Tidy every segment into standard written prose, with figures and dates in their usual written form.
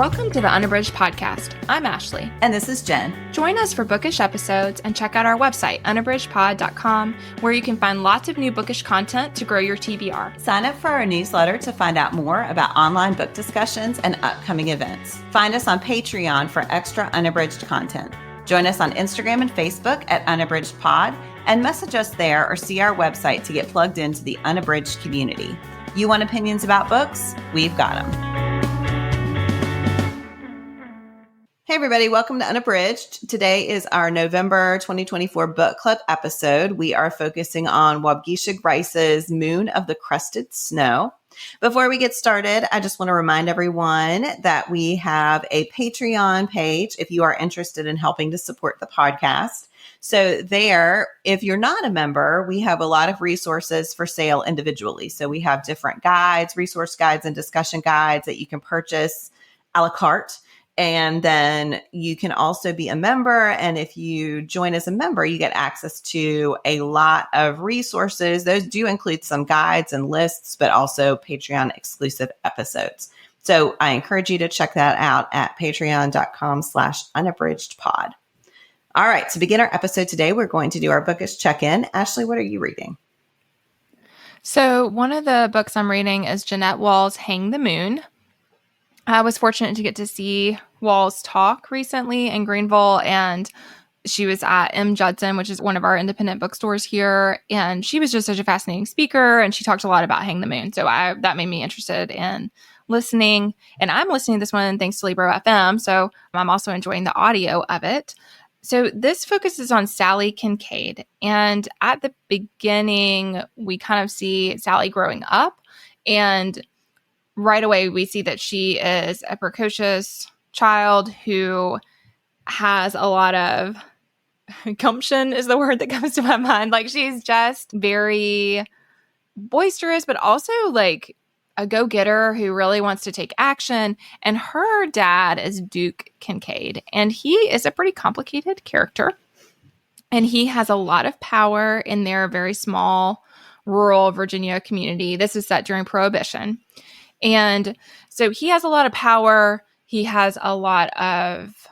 Welcome to the Unabridged podcast. I'm Ashley. And this is Jen. Join us for bookish episodes and check out our website, unabridgedpod.com, where you can find lots of new bookish content to grow your TBR. Sign up for our newsletter to find out more about online book discussions and upcoming events. Find us on Patreon for extra unabridged content. Join us on Instagram and Facebook at unabridgedpod and message us there or see our website to get plugged into the Unabridged community. You want opinions about books? We've got them. Hey everybody, welcome to Unabridged. Today is our November 2024 book club episode. We are focusing on Waubgeshig Rice's Moon of the Crusted Snow. Before we get started, I just want to remind everyone that we have a Patreon page if you are interested in helping to support the podcast. So there, if you're not a member, we have a lot of resources for sale individually. So we have different guides, resource guides, and discussion guides that you can purchase a la carte. And then you can also be a member. And if you join as a member, you get access to a lot of resources. Those do include some guides and lists, but also Patreon exclusive episodes. So I encourage you to check that out at patreon.com/unabridgedpod. All right. To begin our episode today, we're going to do our bookish check-in. Ashley, what are you reading? So one of the books I'm reading is Jeanette Wall's Hang the Moon. I was fortunate to get to see Walls talk recently in Greenville, and she was at M. Judson, which is one of our independent bookstores here, and she was just such a fascinating speaker, and she talked a lot about Hang the Moon, so that made me interested in listening, and I'm listening to this one thanks to Libro FM, so I'm also enjoying the audio of it. So this focuses on Sally Kincaid, and at the beginning, we kind of see Sally growing up, and right away, we see that she is a precocious child who has a lot of gumption is the word that comes to my mind. Like, she's just very boisterous, but also like a go-getter who really wants to take action. And her dad is Duke Kincaid, and he is a pretty complicated character. And he has a lot of power in their very small rural Virginia community. This is set during Prohibition. And so he has a lot of power. He has a lot of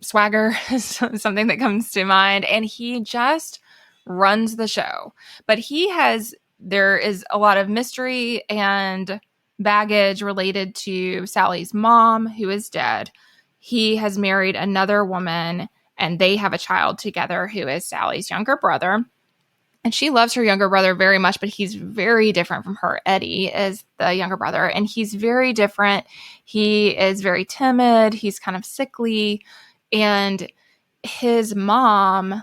swagger, something that comes to mind. And he just runs the show. But there is a lot of mystery and baggage related to Sally's mom, who is dead. He has married another woman, and they have a child together who is Sally's younger brother. And she loves her younger brother very much, but he's very different from her. Eddie is the younger brother, and he's very different. He is very timid. He's kind of sickly. And his mom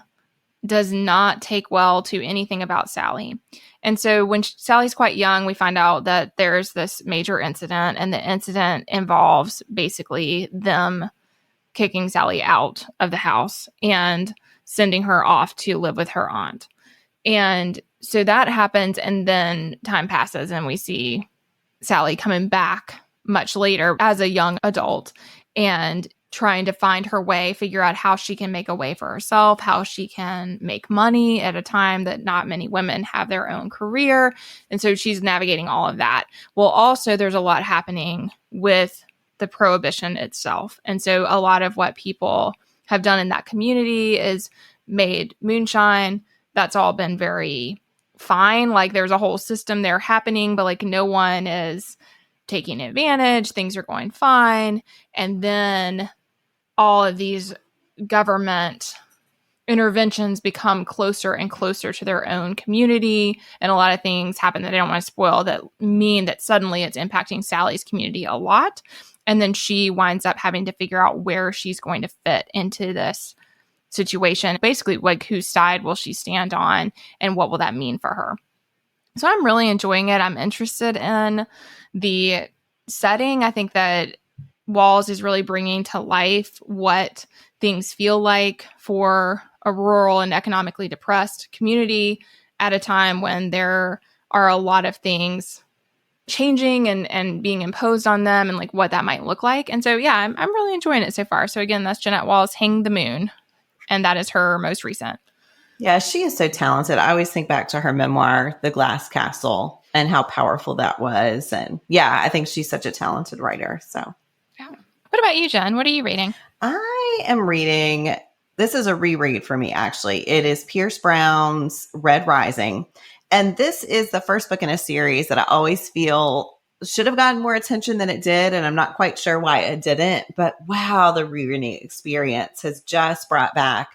does not take well to anything about Sally. And so when Sally's quite young, we find out that there's this major incident, and the incident involves basically them kicking Sally out of the house and sending her off to live with her aunt. And so that happens, and then time passes, and we see Sally coming back much later as a young adult and trying to find her way, figure out how she can make a way for herself, how she can make money at a time that not many women have their own career. And so she's navigating all of that. Well, also, there's a lot happening with the Prohibition itself. And so a lot of what people have done in that community is made moonshine. That's all been very fine. Like, there's a whole system there happening, but like no one is taking advantage. Things are going fine. And then all of these government interventions become closer and closer to their own community. And a lot of things happen that I don't want to spoil that mean that suddenly it's impacting Sally's community a lot. And then she winds up having to figure out where she's going to fit into this situation. Basically, like, whose side will she stand on, and what will that mean for her? So I'm really enjoying it. I'm interested in the setting. I think that Walls is really bringing to life what things feel like for a rural and economically depressed community at a time when there are a lot of things changing and being imposed on them, and like what that might look like. And so, yeah, I'm really enjoying it so far. So again, that's Jeanette Wall's Hang the Moon. And that is her most recent. Yeah, she is so talented. I always think back to her memoir, The Glass Castle, and how powerful that was. And yeah, I think she's such a talented writer. So yeah. What about you, Jen? What are you reading? I am reading, this is a reread for me, actually. It is Pierce Brown's Red Rising. And this is the first book in a series that I always feel should have gotten more attention than it did. And I'm not quite sure why it didn't. But wow, the rereading experience has just brought back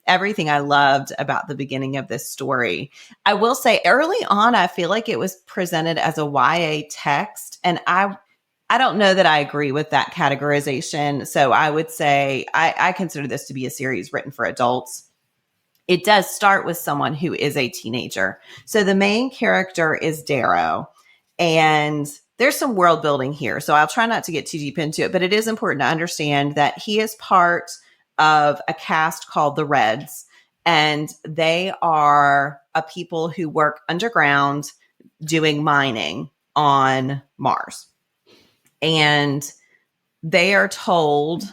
everything I loved about the beginning of this story. I will say early on, I feel like it was presented as a YA text. And I don't know that I agree with that categorization. So I would say I consider this to be a series written for adults. It does start with someone who is a teenager. So the main character is Darrow, and there's some world building here. So I'll try not to get too deep into it, but it is important to understand that he is part of a caste called the Reds, and they are a people who work underground doing mining on Mars. And they are told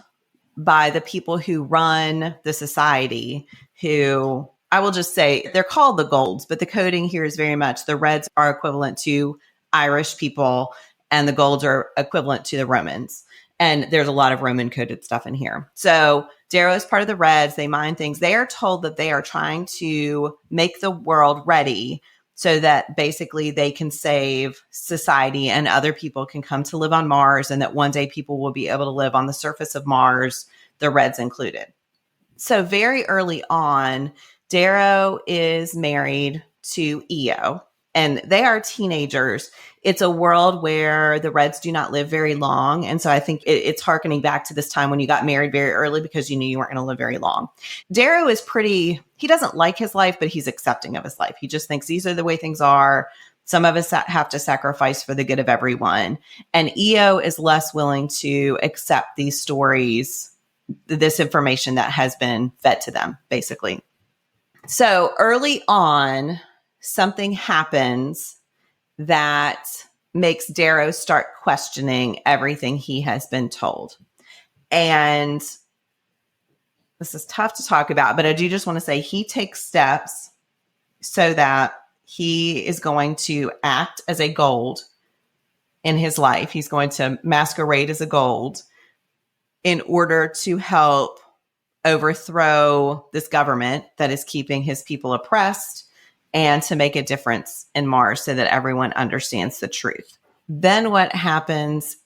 by the people who run the society, who I will just say they're called the Golds, but the coding here is very much the Reds are equivalent to Irish people and the Golds are equivalent to the Romans. And there's a lot of Roman coded stuff in here. So Darrow is part of the Reds. They mine things. They are told that they are trying to make the world ready so that basically they can save society and other people can come to live on Mars, and that one day people will be able to live on the surface of Mars, the Reds included. So very early on, Darrow is married to Io, and they are teenagers. It's a world where the Reds do not live very long. And so I think it's hearkening back to this time when you got married very early because you knew you weren't going to live very long. Darrow is he doesn't like his life, but he's accepting of his life. He just thinks these are the way things are. Some of us have to sacrifice for the good of everyone. And Io is less willing to accept these stories, this information that has been fed to them, basically. So early on, something happens that makes Darrow start questioning everything he has been told. And this is tough to talk about, but I do just want to say he takes steps so that he is going to act as a gold in his life. He's going to masquerade as a gold in order to help overthrow this government that is keeping his people oppressed and to make a difference in Mars so that everyone understands the truth. Then what happens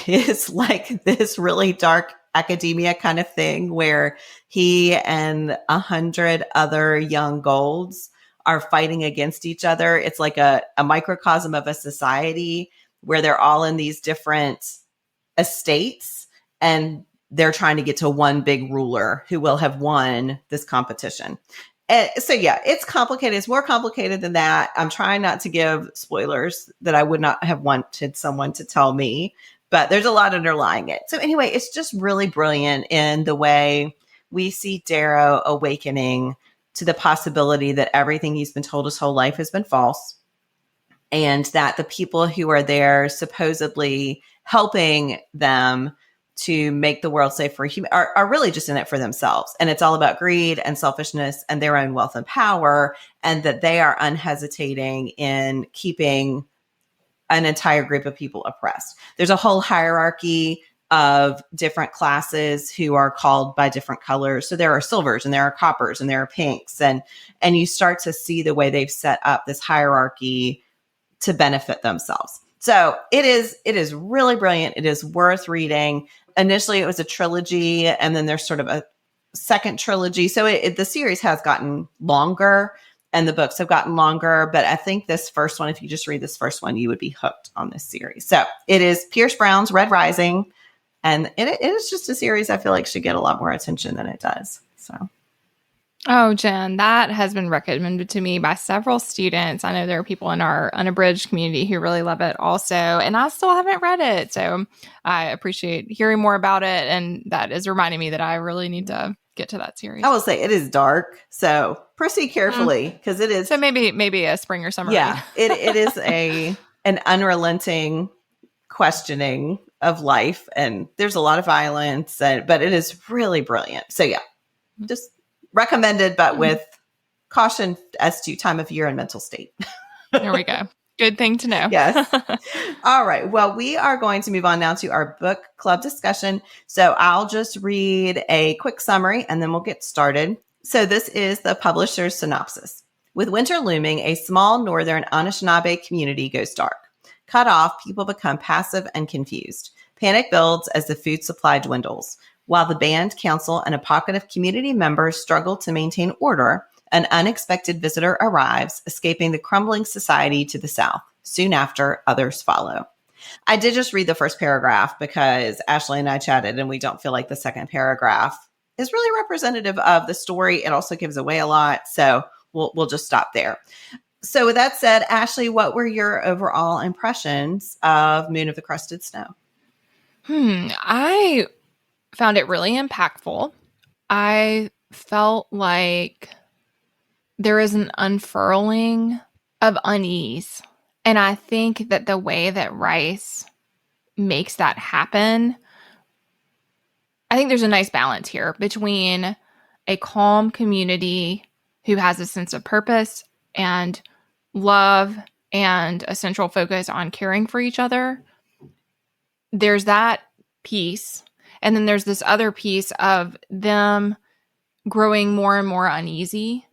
is like this really dark academia kind of thing where he and 100 other young golds are fighting against each other. It's like a microcosm of a society where they're all in these different estates and they're trying to get to one big ruler who will have won this competition. So yeah, it's complicated. It's more complicated than that. I'm trying not to give spoilers that I would not have wanted someone to tell me, but there's a lot underlying it. So anyway, it's just really brilliant in the way we see Darrow awakening to the possibility that everything he's been told his whole life has been false, and that the people who are there supposedly helping them to make the world safe for human are really just in it for themselves. And it's all about greed and selfishness and their own wealth and power, and that they are unhesitating in keeping an entire group of people oppressed. There's a whole hierarchy of different classes who are called by different colors. So there are silvers and there are coppers and there are pinks. And you start to see the way they've set up this hierarchy to benefit themselves. So it is really brilliant. It is worth reading. Initially, it was a trilogy, and then there's sort of a second trilogy. So the series has gotten longer, and the books have gotten longer. But I think this first one, if you just read this first one, you would be hooked on this series. So it is Pierce Brown's Red Rising, and it is just a series I feel like should get a lot more attention than it does. So. Oh, Jen, that has been recommended to me by several students. I know there are people in our Unabridged community who really love it also, and I still haven't read it. So I appreciate hearing more about it, and that is reminding me that I really need to get to that series. I will say it is dark, so proceed carefully because it is. So maybe a spring or summer Yeah, read. it is an unrelenting questioning of life, and there's a lot of violence, but it is really brilliant. So yeah, just recommended, but with caution as to time of year and mental state. There we go. Good thing to know. Yes. All right. Well, we are going to move on now to our book club discussion. So I'll just read a quick summary and then we'll get started. So this is the publisher's synopsis. With winter looming, a small northern Anishinaabe community goes dark. Cut off, people become passive and confused. Panic builds as the food supply dwindles. While the band, council, and a pocket of community members struggle to maintain order, an unexpected visitor arrives, escaping the crumbling society to the south. Soon after, others follow. I did just read the first paragraph because Ashley and I chatted, and we don't feel like the second paragraph is really representative of the story. It also gives away a lot, so we'll just stop there. So with that said, Ashley, what were your overall impressions of Moon of the Crusted Snow? I found it really impactful. I felt like there is an unfurling of unease. And I think that the way that Rice makes that happen, I think there's a nice balance here between a calm community who has a sense of purpose and love and a central focus on caring for each other. There's that piece. And then there's this other piece of them growing more and more uneasy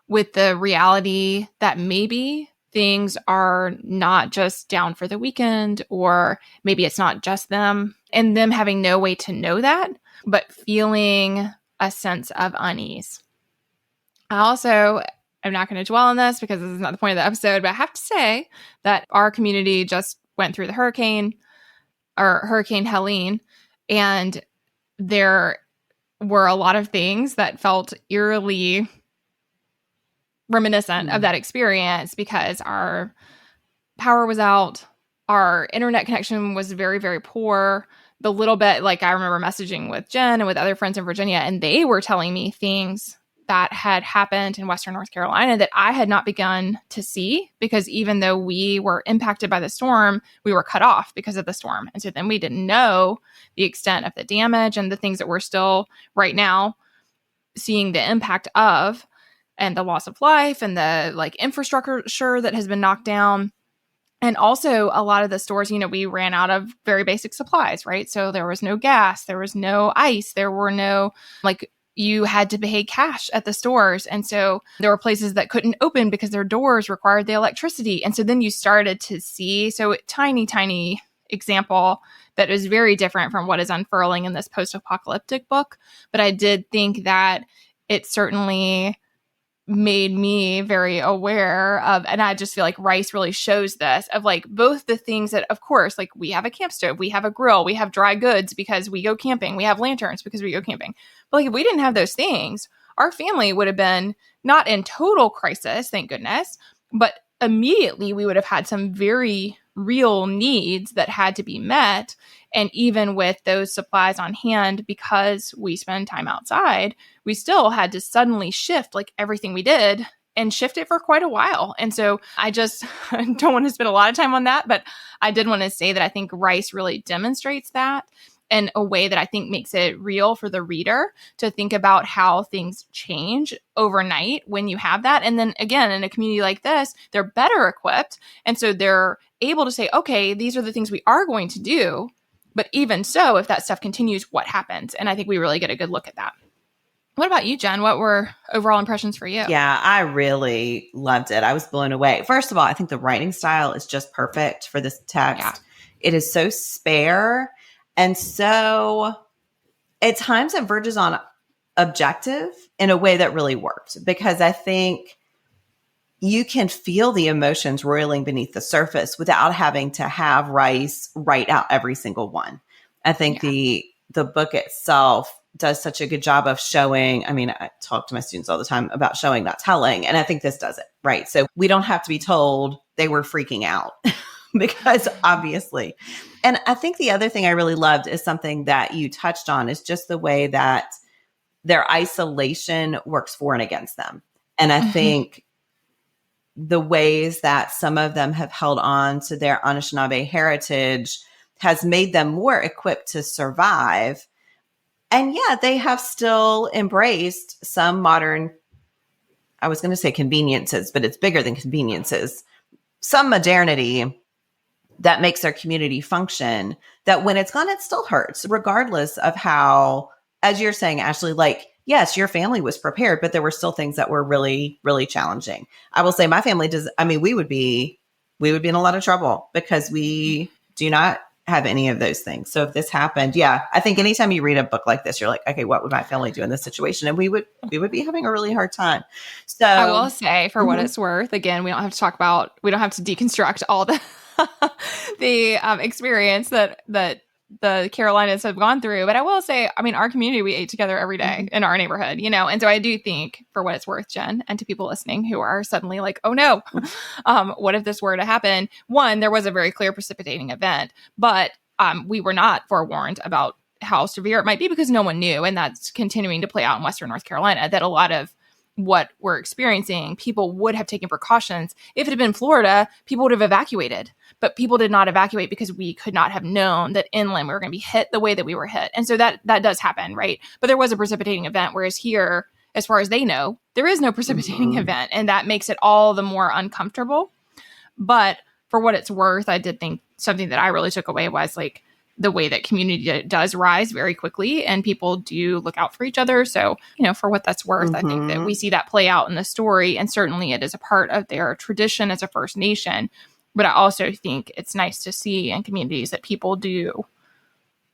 with the reality that maybe things are not just down for the weekend, or maybe it's not just them, and them having no way to know that, but feeling a sense of unease. I'm not going to dwell on this because this is not the point of the episode, but I have to say that our community just went through the Hurricane Helene, and there were a lot of things that felt eerily reminiscent of that experience because our power was out, our internet connection was very, very poor. The little bit, like I remember messaging with Jen and with other friends in Virginia, and they were telling me things that had happened in Western North Carolina that I had not begun to see, because even though we were impacted by the storm, we were cut off because of the storm. And so then we didn't know the extent of the damage and the things that we're still right now seeing the impact of, and the loss of life and the infrastructure that has been knocked down. And also a lot of the stores, we ran out of very basic supplies, right? So there was no gas, there was no ice, there were no, you had to pay cash at the stores. And so there were places that couldn't open because their doors required the electricity. And so then you started to see, tiny example that is very different from what is unfurling in this post-apocalyptic book. But I did think that it certainly made me very aware of, and I just feel like Rice really shows this, of both the things that, of course, we have a camp stove, we have a grill, we have dry goods because we go camping, we have lanterns because we go camping. But if we didn't have those things, our family would have been not in total crisis, thank goodness, but immediately we would have had some very real needs that had to be met. And even with those supplies on hand, because we spend time outside, we still had to suddenly shift everything we did and shift it for quite a while. And so I just don't want to spend a lot of time on that, but I did want to say that I think Rice really demonstrates that in a way that I think makes it real for the reader to think about how things change overnight when you have that. And then again, in a community like this, they're better equipped. And so they're able to say, okay, these are the things we are going to do. But even so, if that stuff continues, what happens? And I think we really get a good look at that. What about you, Jen? What were overall impressions for you? Yeah, I really loved it. I was blown away. First of all, I think the writing style is just perfect for this text. Yeah. It is so spare. And so at times it verges on objective in a way that really worked, because I think you can feel the emotions roiling beneath the surface without having to have Rice write out every single one. I think the book itself does such a good job of showing. I mean, I talk to my students all the time about showing, not telling. And I think this does it, right? So we don't have to be told they were freaking out because obviously. And I think the other thing I really loved is something that you touched on, is just the way that their isolation works for and against them. And I think the ways that some of them have held on to their Anishinaabe heritage has made them more equipped to survive. And yeah, they have still embraced some modern, I was going to say conveniences, but it's bigger than conveniences, some modernity that makes their community function, that when it's gone, it still hurts, regardless of how, as you're saying, Ashley, like, yes, your family was prepared, but there were still things that were really, really challenging. I will say my family does. I mean, we would be in a lot of trouble because we do not have any of those things. So if this happened, yeah, I think anytime you read a book like this, you're like, okay, what would my family do in this situation? And we would be having a really hard time. I So will say, for what it's worth, again, we don't have to deconstruct all the the experience that the Carolinas have gone through. But I will say, I mean, our community, we ate together every day in our neighborhood, and so I do think, for what it's worth, Jen, and to people listening who are suddenly like, oh no, what if this were to happen? One, there was a very clear precipitating event, but we were not forewarned about how severe it might be because no one knew. And that's continuing to play out in Western North Carolina, that a lot of what we're experiencing, people would have taken precautions. If it had been Florida, people would have evacuated, but people did not evacuate because we could not have known that inland we were going to be hit the way that we were hit. And so that does happen, right? But there was a precipitating event, whereas here, as far as they know, there is no precipitating event, and that makes it all the more uncomfortable. But for what it's worth, I did think something that I really took away was like the way that community does rise very quickly and people do look out for each other. So, for what that's worth, I think that we see that play out in the story, and certainly it is a part of their tradition as a First Nation. But I also think it's nice to see in communities that people do,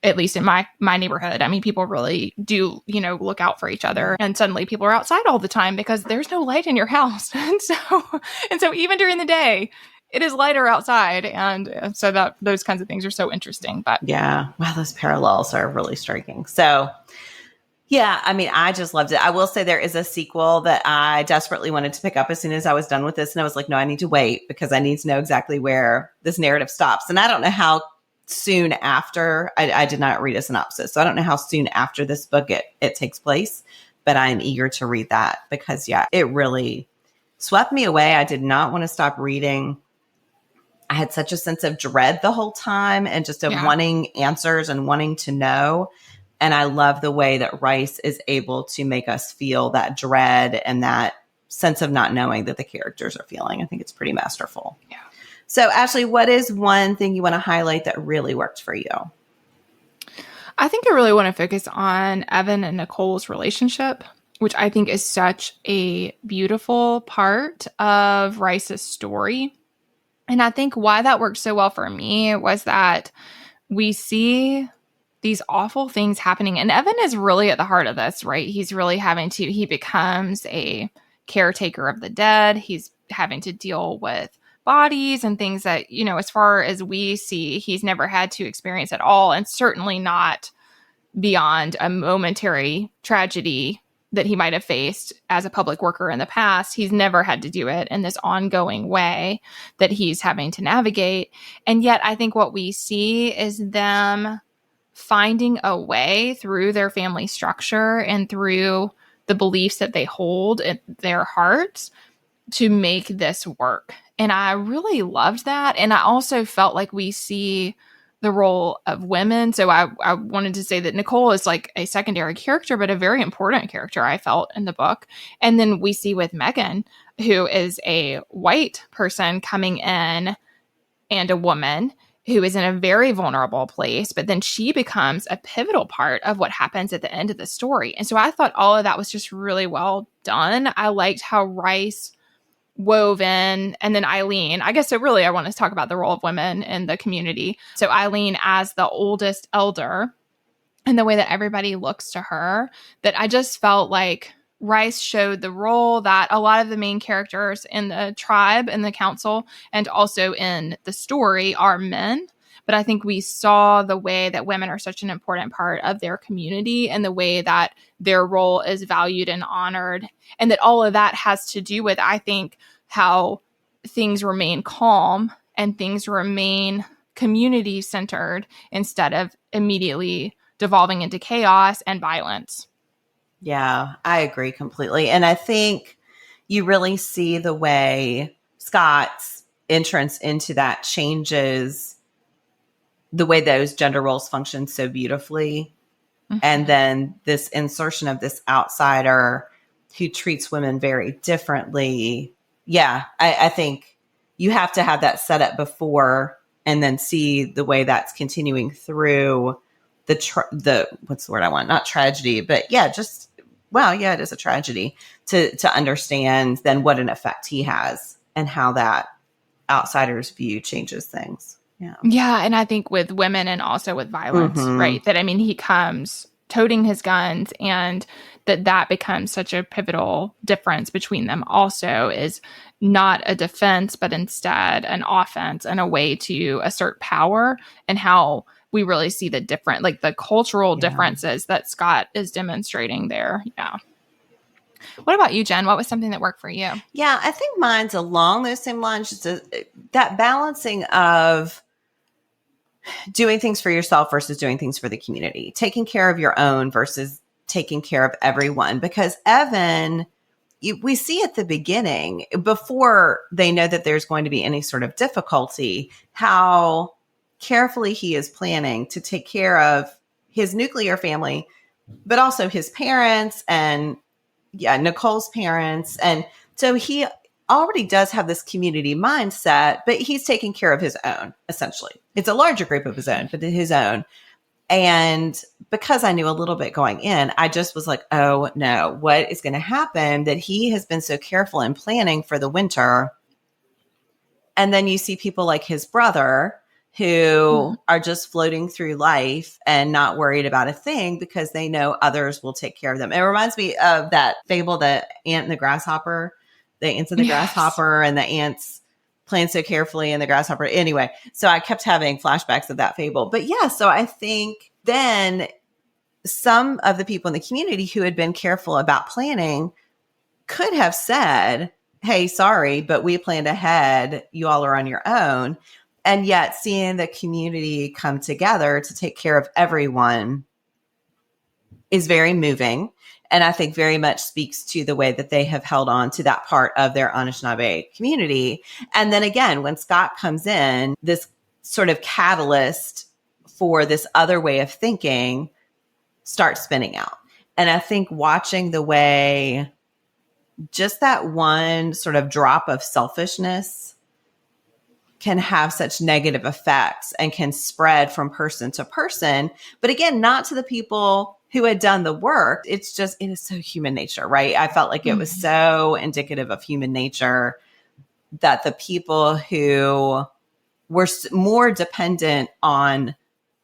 at least in my neighborhood, I mean, people really do, look out for each other. And suddenly people are outside all the time because there's no light in your house. And so even during the day, it is lighter outside. And so that those kinds of things are so interesting. But yeah, wow, those parallels are really striking. So yeah, I mean, I just loved it. I will say there is a sequel that I desperately wanted to pick up as soon as I was done with this. And I was like, no, I need to wait because I need to know exactly where this narrative stops. And I don't know how soon after, I did not read a synopsis, so I don't know how soon after this book it takes place, but I am eager to read that because, yeah, it really swept me away. I did not want to stop reading. I had such a sense of dread the whole time and just of wanting answers and wanting to know. And I love the way that Rice is able to make us feel that dread and that sense of not knowing that the characters are feeling. I think it's pretty masterful. Yeah. So, Ashley, what is one thing you want to highlight that really worked for you? I think I really want to focus on Evan and Nicole's relationship, which I think is such a beautiful part of Rice's story. And I think why that worked so well for me was that we see these awful things happening. And Evan is really at the heart of this, right? He's really he becomes a caretaker of the dead. He's having to deal with bodies and things that, as far as we see, he's never had to experience at all. And certainly not beyond a momentary tragedy that he might have faced as a public worker in the past. He's never had to do it in this ongoing way that he's having to navigate. And yet I think what we see is them finding a way through their family structure and through the beliefs that they hold in their hearts to make this work. And I really loved that. And I also felt like we see the role of women. So I wanted to say that Nicole is like a secondary character, but a very important character, I felt, in the book. And then we see with Megan, who is a white person coming in and a woman who is in a very vulnerable place, but then she becomes a pivotal part of what happens at the end of the story. And so I thought all of that was just really well done. I liked how Rice wove in, and then Eileen, I guess. So really I want to talk about the role of women in the community. So Eileen as the oldest elder and the way that everybody looks to her, that I just felt like Rice showed the role that a lot of the main characters in the tribe and the council and also in the story are men. But I think we saw the way that women are such an important part of their community and the way that their role is valued and honored. And that all of that has to do with, I think, how things remain calm and things remain community centered instead of immediately devolving into chaos and violence. Yeah, I agree completely. And I think you really see the way Scott's entrance into that changes the way those gender roles function so beautifully. Mm-hmm. And then this insertion of this outsider who treats women very differently. Yeah, I think you have to have that set up before and then see the way that's continuing through the what's the word I want? Not tragedy, but yeah, just, well, yeah, it is a tragedy to understand then what an effect he has and how that outsider's view changes things. Yeah. Yeah. And I think with women and also with violence, right? That, I mean, he comes toting his guns, and that becomes such a pivotal difference between them also, is not a defense, but instead an offense and a way to assert power, and how we really see the different, like the cultural differences that Scott is demonstrating there. Yeah. What about you, Jen? What was something that worked for you? Yeah, I think mine's along those same lines. Just that balancing of doing things for yourself versus doing things for the community, taking care of your own versus taking care of everyone. Because Evan, we see at the beginning, before they know that there's going to be any sort of difficulty, how carefully he is planning to take care of his nuclear family, but also his parents and Nicole's parents. And so he already does have this community mindset, but he's taking care of his own, essentially. It's a larger group of his own, but his own. And because I knew a little bit going in, I just was like, oh no, what is going to happen that he has been so careful in planning for the winter? And then you see people like his brother who are just floating through life and not worried about a thing because they know others will take care of them. It reminds me of that fable, the ant and the grasshopper, the ants and the grasshopper, and the ants plan so carefully and the grasshopper. Anyway, so I kept having flashbacks of that fable. But yeah, so I think then some of the people in the community who had been careful about planning could have said, hey, sorry, but we planned ahead. You all are on your own. And yet seeing the community come together to take care of everyone is very moving. And I think very much speaks to the way that they have held on to that part of their Anishinaabe community. And then again, when Scott comes in, this sort of catalyst for this other way of thinking starts spinning out. And I think watching the way just that one sort of drop of selfishness can have such negative effects and can spread from person to person. But again, not to the people who had done the work. It's just, it is so human nature, right? I felt like it was so indicative of human nature that the people who were more dependent on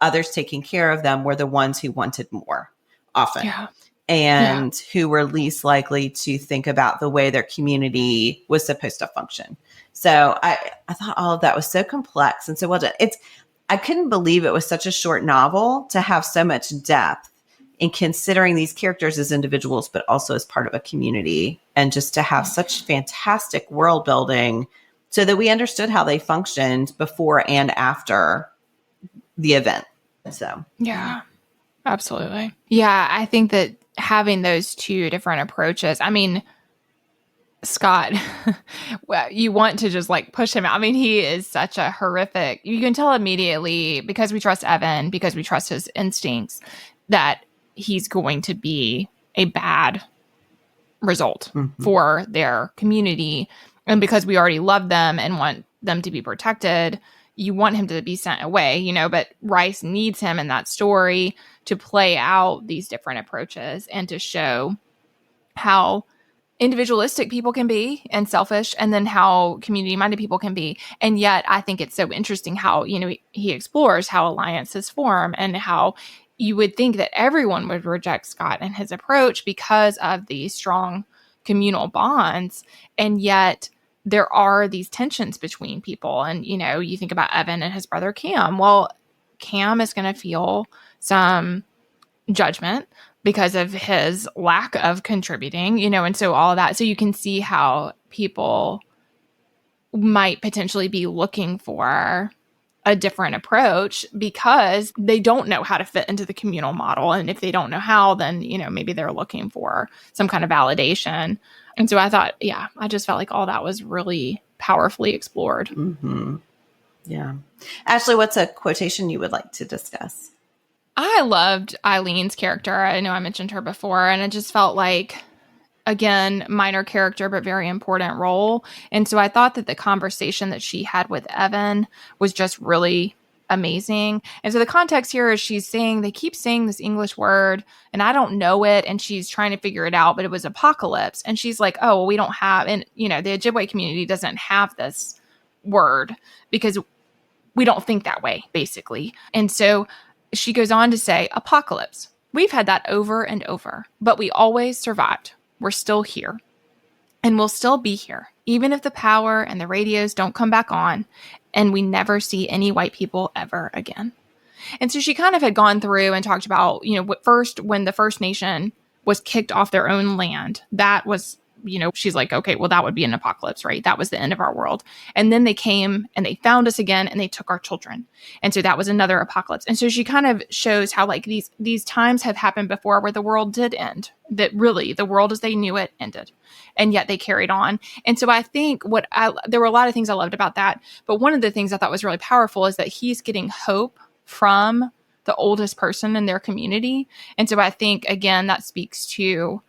others taking care of them were the ones who wanted more often. Yeah. And who were least likely to think about the way their community was supposed to function. So I thought all of that was so complex and so well done. I couldn't believe it was such a short novel to have so much depth in considering these characters as individuals, but also as part of a community, and just to have such fantastic world building so that we understood how they functioned before and after the event. So, yeah, absolutely. Yeah, I think that having those two different approaches, I mean, Scott, well, you want to just like push him out. I mean, he is such a horrific, you can tell immediately, because we trust Evan, because we trust his instincts, that he's going to be a bad result for their community. And because we already love them and want them to be protected, you want him to be sent away, but Rice needs him in that story to play out these different approaches and to show how individualistic people can be and selfish, and then how community-minded people can be. And yet I think it's so interesting how, he explores how alliances form and how you would think that everyone would reject Scott and his approach because of the strong communal bonds. And yet there are these tensions between people. And, you think about Evan and his brother Cam. Well, Cam is going to feel some judgment because of his lack of contributing, and so all of that. So you can see how people might potentially be looking for a different approach because they don't know how to fit into the communal model. And if they don't know how, then, maybe they're looking for some kind of validation. And so I thought, I just felt like all that was really powerfully explored. Mm-hmm. Yeah. Ashley, what's a quotation you would like to discuss? I loved Eileen's character. I know I mentioned her before, and it just felt like again, minor character, but very important role. And so I thought that the conversation that she had with Evan was just really amazing. And so the context here is she's saying, they keep saying this English word and I don't know it. And she's trying to figure it out, but it was apocalypse. And she's like, oh, well, we don't have, and the Ojibwe community doesn't have this word because we don't think that way, basically. And so she goes on to say, apocalypse. We've had that over and over, but we always survived. We're still here. And we'll still be here, even if the power and the radios don't come back on and we never see any white people ever again. And so she kind of had gone through and talked about, first when the First Nation was kicked off their own land, that was, she's like, okay, well, that would be an apocalypse, right? That was the end of our world. And then they came and they found us again and they took our children. And so that was another apocalypse. And so she kind of shows how like these times have happened before where the world did end, that really the world as they knew it ended. And yet they carried on. And so I think there were a lot of things I loved about that. But one of the things I thought was really powerful is that he's getting hope from the oldest person in their community. And so I think, again, that speaks to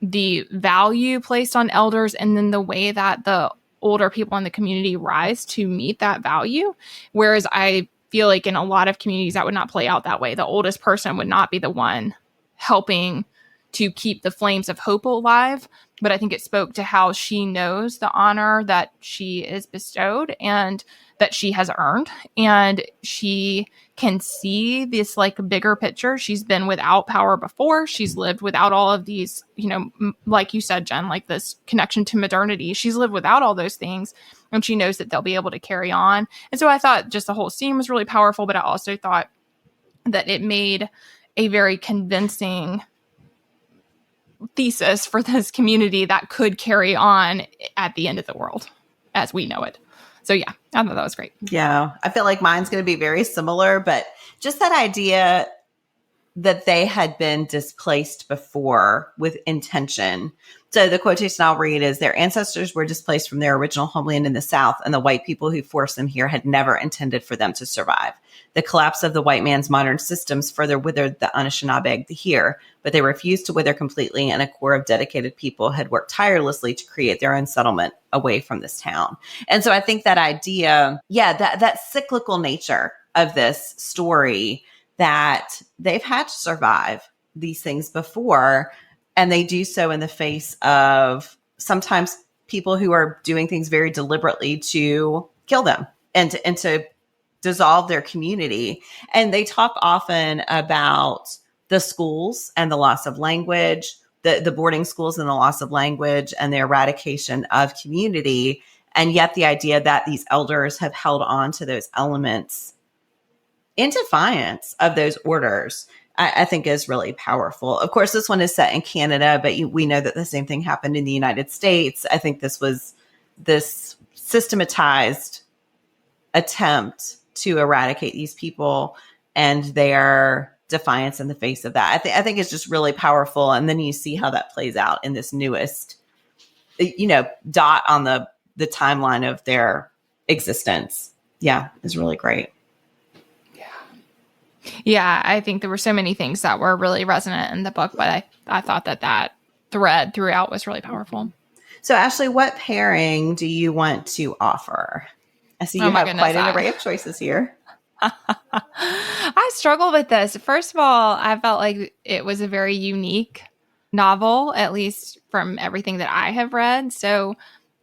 the value placed on elders and then the way that the older people in the community rise to meet that value. Whereas I feel like in a lot of communities that would not play out that way. The oldest person would not be the one helping to keep the flames of hope alive. But I think it spoke to how she knows the honor that she is bestowed and that she has earned. And she can see this like bigger picture. She's been without power before. She's lived without all of these, like you said, Jen, like this connection to modernity. She's lived without all those things. And she knows that they'll be able to carry on. And so I thought just the whole scene was really powerful. But I also thought that it made a very convincing thesis for this community that could carry on at the end of the world as we know it. So yeah, I thought that was great. Yeah, I feel like mine's going to be very similar, but just that idea that they had been displaced before with intention. So the quotation I'll read is, their ancestors were displaced from their original homeland in the South, and the white people who forced them here had never intended for them to survive. The collapse of the white man's modern systems further withered the Anishinaabe here, but they refused to wither completely, and a core of dedicated people had worked tirelessly to create their own settlement away from this town. And so I think that idea, that cyclical nature of this story, that they've had to survive these things before, and they do so in the face of sometimes people who are doing things very deliberately to kill them and to dissolve their community. And they talk often about the schools and the loss of language, the boarding schools and the loss of language and the eradication of community. And yet the idea that these elders have held on to those elements in defiance of those orders, I think is really powerful. Of course, this one is set in Canada, but we know that the same thing happened in the United States. I think this was this systematized attempt to eradicate these people and their defiance in the face of that. I think it's just really powerful. And then you see how that plays out in this newest, dot on the timeline of their existence. Yeah, it's really great. Yeah, I think there were so many things that were really resonant in the book, but I thought that thread throughout was really powerful. So, Ashley, what pairing do you want to offer? I see you have quite an array of choices here. I struggled with this. First of all, I felt like it was a very unique novel, at least from everything that I have read. So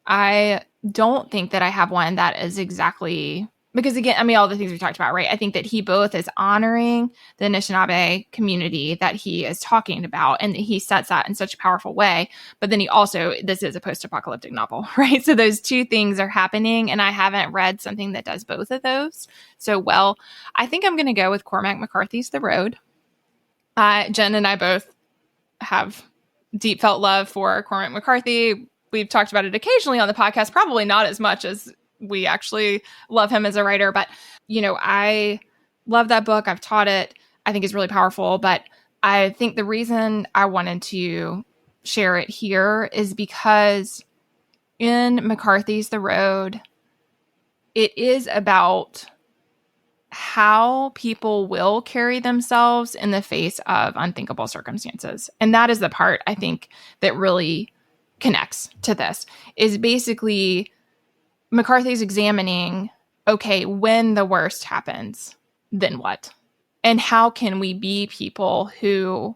I don't think that I have one that is exactly... Because again, I mean, all the things we talked about, right? I think that he both is honoring the Anishinaabe community that he is talking about, and he sets that in such a powerful way. But then he also, this is a post-apocalyptic novel, right? So those two things are happening, and I haven't read something that does both of those so well. I think I'm going to go with Cormac McCarthy's The Road. Jen and I both have deep felt love for Cormac McCarthy. We've talked about it occasionally on the podcast, probably not as much as we actually love him as a writer, but I love that book. I've taught it. I think it's really powerful, but I think the reason I wanted to share it here is because in McCarthy's The Road, it is about how people will carry themselves in the face of unthinkable circumstances. And that is the part I think that really connects to this, is basically McCarthy's examining, okay, when the worst happens, then what? And how can we be people who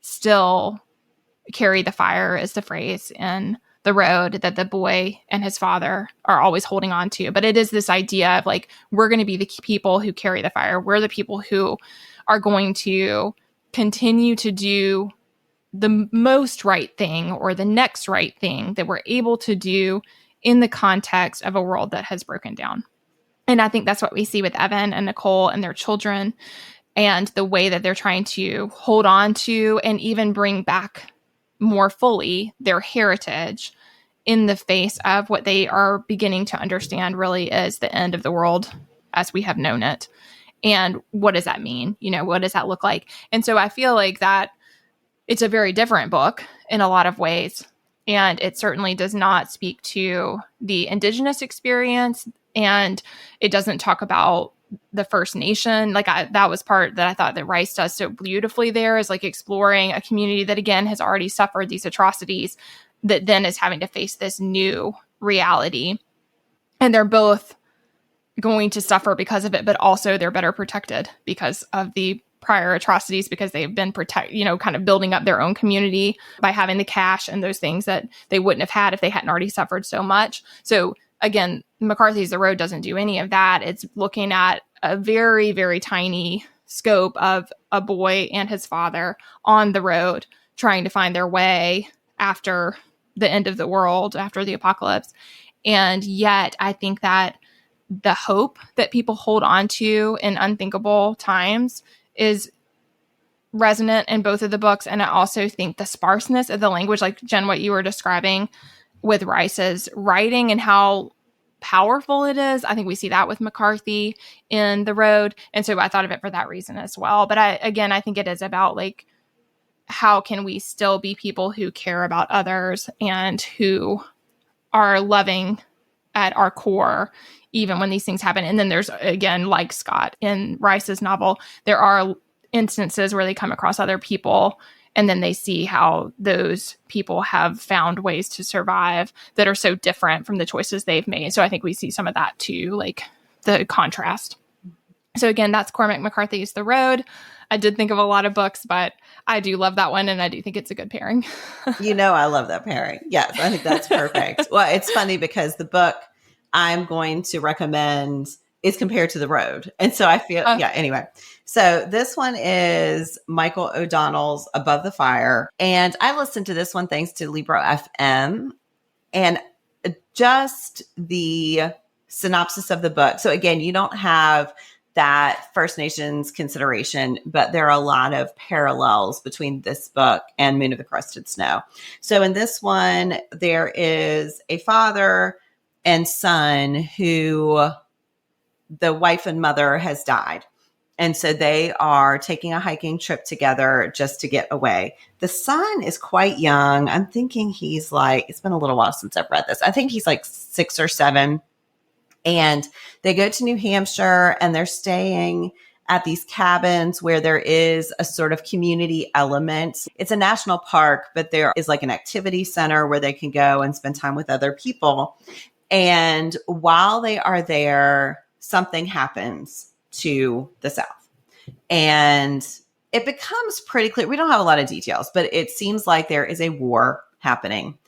still carry the fire, is the phrase in The Road that the boy and his father are always holding on to. But it is this idea of like, we're going to be the people who carry the fire. We're the people who are going to continue to do the most right thing or the next right thing that we're able to do in the context of a world that has broken down. And I think that's what we see with Evan and Nicole and their children, and the way that they're trying to hold on to and even bring back more fully their heritage in the face of what they are beginning to understand really is the end of the world as we have known it. And what does that mean? You know, what does that look like? And so I feel like that it's a very different book in a lot of ways. And it certainly does not speak to the Indigenous experience. And it doesn't talk about the First Nation. Like that was part that I thought that Rice does so beautifully there, is like exploring a community that, again, has already suffered these atrocities that then is having to face this new reality. And they're both going to suffer because of it, but also they're better protected because of the prior atrocities, because they've been kind of building up their own community by having the cash and those things that they wouldn't have had if they hadn't already suffered so much. So again, McCarthy's The Road doesn't do any of that. It's looking at a very, very tiny scope of a boy and his father on the road trying to find their way after the end of the world, after the apocalypse. And yet I think that the hope that people hold on to in unthinkable times is resonant in both of the books. And I also think the sparseness of the language, like Jen, what you were describing with Rice's writing and how powerful it is. I think we see that with McCarthy in The Road. And so I thought of it for that reason as well. But I think it is about like, how can we still be people who care about others and who are loving at our core, even when these things happen. And then there's, again, like Scott in Rice's novel, there are instances where they come across other people and then they see how those people have found ways to survive that are so different from the choices they've made. So I think we see some of that too, like the contrast. So again, that's Cormac McCarthy's The Road. I did think of a lot of books, but I do love that one, and I do think it's a good pairing. You know, I love that pairing. Yes, I think that's perfect. Well, it's funny because the book I'm going to recommend is compared to The Road. And so I feel, anyway. So this one is Michael O'Donnell's Above the Fire. And I listened to this one thanks to Libro FM, and just the synopsis of the book. So again, you don't have that First Nations consideration, but there are a lot of parallels between this book and Moon of the Crusted Snow. So in this one, there is a father and son who the wife and mother has died. And so they are taking a hiking trip together just to get away. The son is quite young. I'm thinking he's like, it's been a little while since I've read this. I think he's like 6 or 7. And they go to New Hampshire and they're staying at these cabins where there is a sort of community element. It's a national park, but there is like an activity center where they can go and spend time with other people. And while they are there, something happens to the South. And it becomes pretty clear. We don't have a lot of details, but it seems like there is a war happening.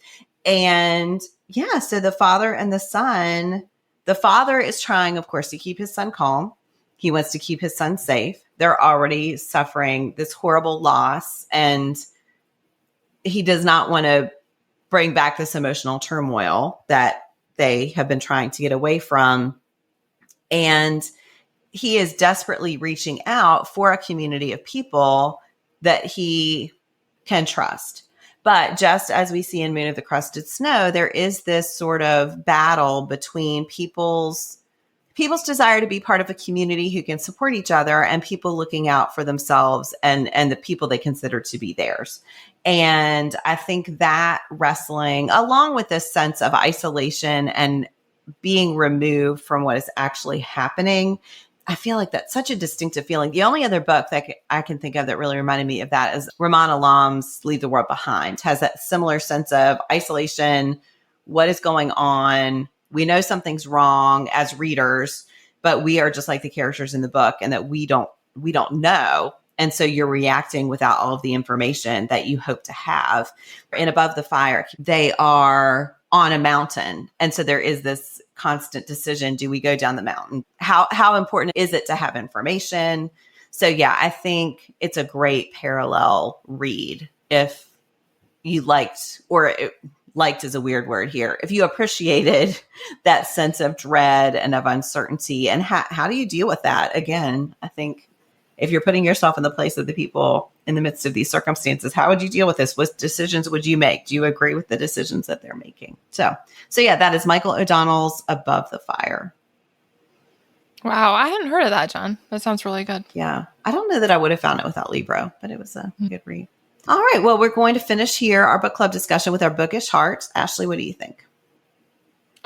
And yeah, so the father and the son, the father is trying, of course, to keep his son calm. He wants to keep his son safe. They're already suffering this horrible loss, and he does not want to bring back this emotional turmoil that they have been trying to get away from. And he is desperately reaching out for a community of people that he can trust. But just as we see in Moon of the Crusted Snow, there is this sort of battle between people's desire to be part of a community who can support each other and people looking out for themselves and the people they consider to be theirs. And I think that wrestling, along with this sense of isolation and being removed from what is actually happening, I feel like that's such a distinctive feeling. The only other book that I can think of that really reminded me of that is Rahman Alam's Leave the World Behind. Has that similar sense of isolation. What is going on? We know something's wrong as readers, but we are just like the characters in the book, and that we don't know. And so you're reacting without all of the information that you hope to have. In Above the Fire, they are on a mountain. And so there is this constant decision. Do we go down the mountain? How important is it to have information? So yeah, I think it's a great parallel read if you liked, liked is a weird word here. If you appreciated that sense of dread and of uncertainty, and how do you deal with that? Again, I think if you're putting yourself in the place of the people in the midst of these circumstances, how would you deal with this? What decisions would you make? Do you agree with the decisions that they're making? So yeah, that is Michael O'Donnell's Above the Fire. Wow, I hadn't heard of that, John. That sounds really good. Yeah. I don't know that I would have found it without Libro, but it was a good read. All right. Well, we're going to finish here our book club discussion with our bookish hearts. Ashley, what do you think?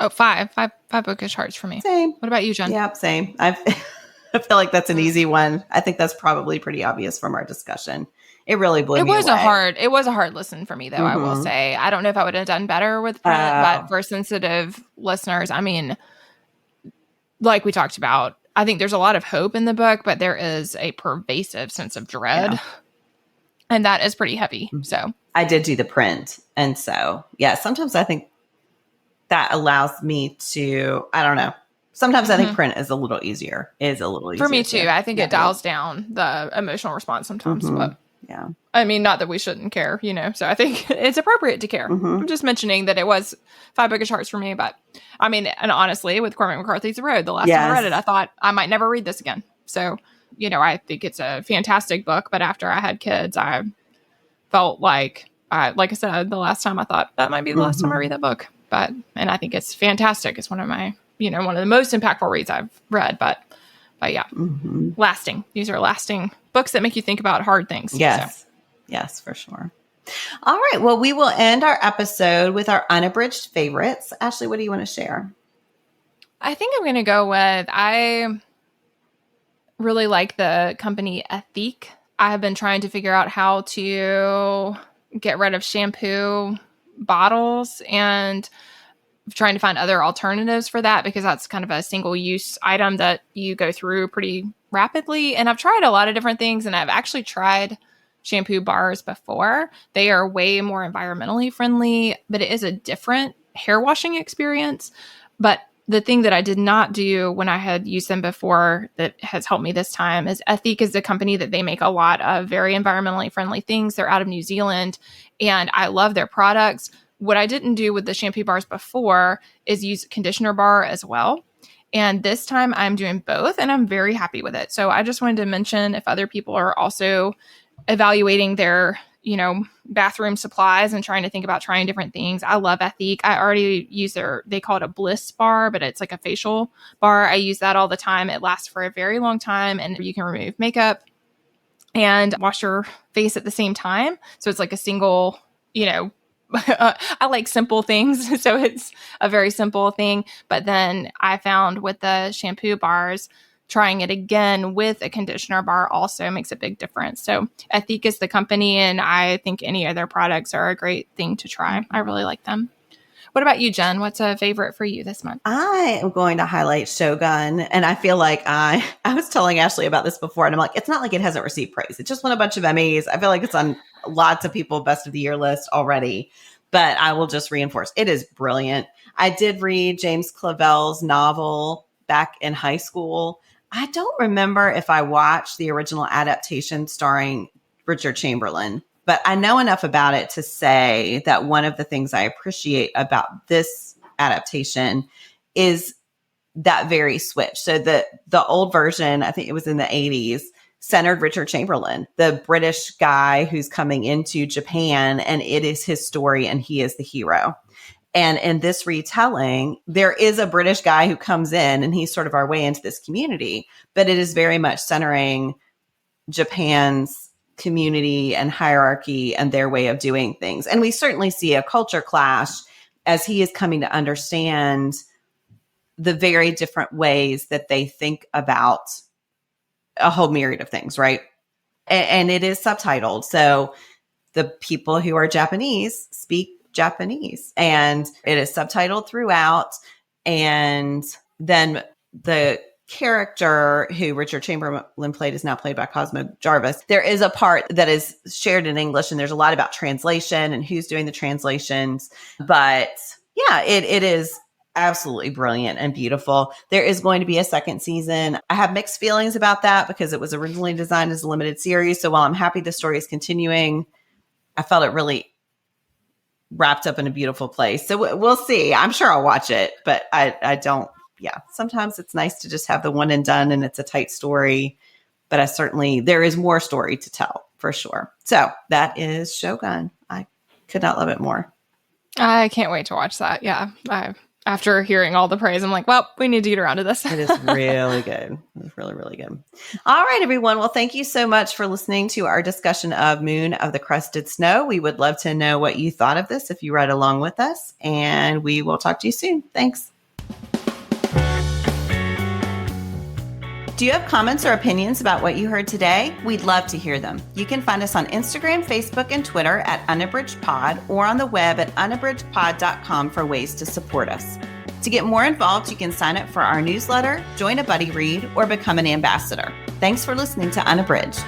Oh, five bookish hearts for me. Same. What about you, Jen? Yep, same. I feel like that's an easy one. I think that's probably pretty obvious from our discussion. It really blew me away. It was a hard listen for me, though, I will say. I don't know if I would have done better with print, but for sensitive listeners, I mean, like we talked about, I think there's a lot of hope in the book, but there is a pervasive sense of dread. Yeah. And that is pretty heavy. So I did do the print. And so, yeah, sometimes I think that allows me to, I don't know. Sometimes I think print is a little easier. For me too. I think it dials down the emotional response sometimes, but yeah. I mean, not that we shouldn't care, so I think it's appropriate to care. I'm just mentioning that it was 5 bookish hearts for me, but I mean, and honestly, with Cormac McCarthy's The Road, the last time I read it, I thought I might never read this again. So, I think it's a fantastic book, but after I had kids, I felt like I said, the last time I thought that might be the last time I read that book, and I think it's fantastic. It's one of my, one of the most impactful reads I've read, but yeah, lasting. These are lasting books that make you think about hard things. Yes. So. Yes, for sure. All right. Well, we will end our episode with our unabridged favorites. Ashley, what do you want to share? I think I'm going to go with, I really like the company Ethique. I have been trying to figure out how to get rid of shampoo bottles and trying to find other alternatives for that, because that's kind of a single use item that you go through pretty rapidly. And I've tried a lot of different things, and I've actually tried shampoo bars before. They are way more environmentally friendly, but it is a different hair washing experience. But the thing that I did not do when I had used them before that has helped me this time is Ethique is a company that they make a lot of very environmentally friendly things. They're out of New Zealand, and I love their products. What I didn't do with the shampoo bars before is use conditioner bar as well. And this time I'm doing both, and I'm very happy with it. So I just wanted to mention, if other people are also evaluating their, bathroom supplies and trying to think about trying different things, I love Ethique. I already use they call it a Bliss bar, but it's like a facial bar. I use that all the time. It lasts for a very long time, and you can remove makeup and wash your face at the same time. So it's like a single, I like simple things, so it's a very simple thing. But then I found with the shampoo bars, trying it again with a conditioner bar also makes a big difference. So Ethique is the company, and I think any of their products are a great thing to try. I really like them. What about you, Jen? What's a favorite for you this month? I am going to highlight Shogun. And I feel like I was telling Ashley about this before, and I'm like, it's not like it hasn't received praise. It just won a bunch of Emmys. I feel like it's on lots of people best of the year list already. But I will just reinforce, it is brilliant. I did read James Clavell's novel back in high school. I don't remember if I watched the original adaptation starring Richard Chamberlain, but I know enough about it to say that one of the things I appreciate about this adaptation is that very switch. So the old version, I think it was in the 80s, centered Richard Chamberlain, the British guy who's coming into Japan, and it is his story and he is the hero. And in this retelling, there is a British guy who comes in, and he's sort of our way into this community, but it is very much centering Japan's community and hierarchy and their way of doing things. And we certainly see a culture clash as he is coming to understand the very different ways that they think about a whole myriad of things, right? And it is subtitled. So the people who are Japanese speak Japanese, and it is subtitled throughout. And then the character who Richard Chamberlain played is now played by Cosmo Jarvis. There is a part that is shared in English, and there's a lot about translation and who's doing the translations. But yeah, it is absolutely brilliant and beautiful. There is going to be a second season. I have mixed feelings about that because it was originally designed as a limited series. So while I'm happy the story is continuing, I felt it really wrapped up in a beautiful place. So we'll see. I'm sure I'll watch it, but I don't. Yeah, sometimes it's nice to just have the one and done, and it's a tight story. But there is more story to tell for sure. So that is Shogun. I could not love it more. I can't wait to watch that. Yeah. After hearing all the praise, I'm like, well, we need to get around to this. It is really good. It's really, really good. All right, everyone. Well, thank you so much for listening to our discussion of Moon of the Crusted Snow. We would love to know what you thought of this if you read along with us, and we will talk to you soon. Thanks. Do you have comments or opinions about what you heard today? We'd love to hear them. You can find us on Instagram, Facebook, and Twitter at Unabridged Pod, or on the web at unabridgedpod.com for ways to support us. To get more involved, you can sign up for our newsletter, join a buddy read, or become an ambassador. Thanks for listening to Unabridged.